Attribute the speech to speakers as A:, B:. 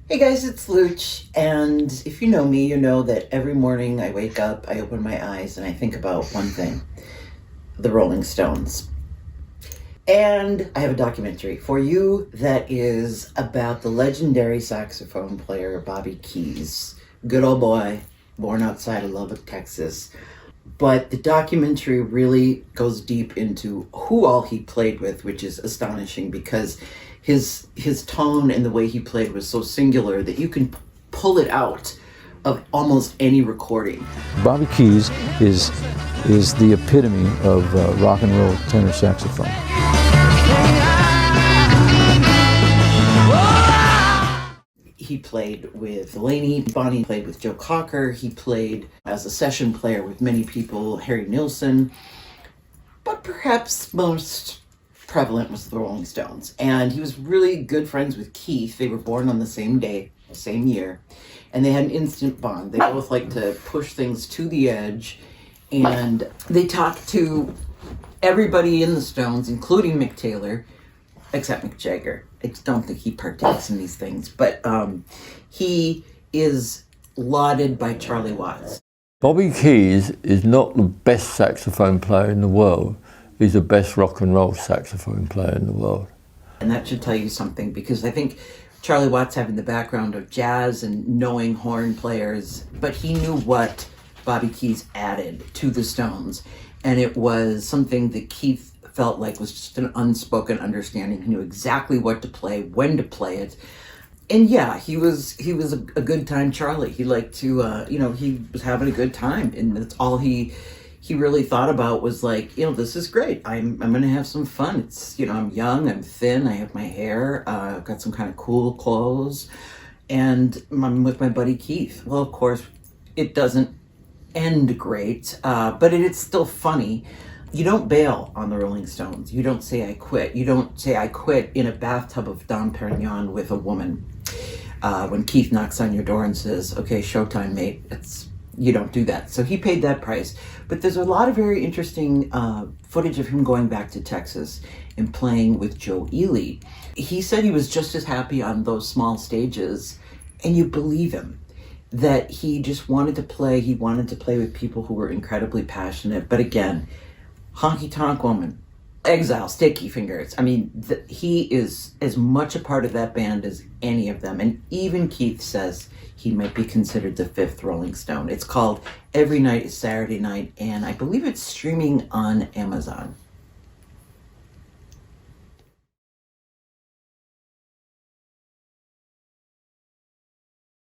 A: Hey guys, it's Looch, and if you know me, you know that every morning I wake up, I open my eyes, and I think about one thing: the Rolling Stones. And I have a documentary for you that is about the legendary saxophone player Bobby Keys. Good old boy, born outside of Lubbock, Texas. But the documentary really goes deep into who all he played with, which is astonishing because his tone and the way he played was so singular that you can pull it out of almost any recording.
B: Bobby Keys is the epitome of rock and roll tenor saxophone.
A: He played with Delaney. Bonnie played with Joe Cocker. He played as a session player with many people, Harry Nilsson. But perhaps most prevalent was the Rolling Stones. And he was really good friends with Keith. They were born on the same day, same year. And they had an instant bond. They both like to push things to the edge. And they talked to everybody in the Stones, including Mick Taylor, except Mick Jagger. I don't think he partakes in these things, but he is lauded by Charlie Watts.
C: Bobby Keys is not the best saxophone player in the world. He's the best rock and roll saxophone player in the world.
A: And that should tell you something, because I think Charlie Watts having the background of jazz and knowing horn players, but he knew what Bobby Keys added to the Stones. And it was something that Keith felt like was just an unspoken understanding. He knew exactly what to play, when to play it. And yeah, he was a good time Charlie. He liked to, he was having a good time. And that's all he really thought about was like, this is great. I'm going to have some fun. It's, I'm young, I'm thin, I have my hair, I've got some kind of cool clothes, and I'm with my buddy Keith. Well, of course, it doesn't end great, but it's still funny. You don't bail on the Rolling Stones. You don't say I quit. You don't say I quit in a bathtub of Dom Perignon with a woman. When Keith knocks on your door and says, okay, showtime, mate, you don't do that. So he paid that price. But there's a lot of very interesting footage of him going back to Texas and playing with Joe Ely. He said he was just as happy on those small stages, and you believe him, that he just wanted to play. He wanted to play with people who were incredibly passionate. But again, honky tonk woman, exile, sticky fingers. I mean, he is as much a part of that band as any of them. And even Keith says he might be considered the fifth Rolling Stone. It's called Every Night is Saturday Night, and I believe it's streaming on Amazon.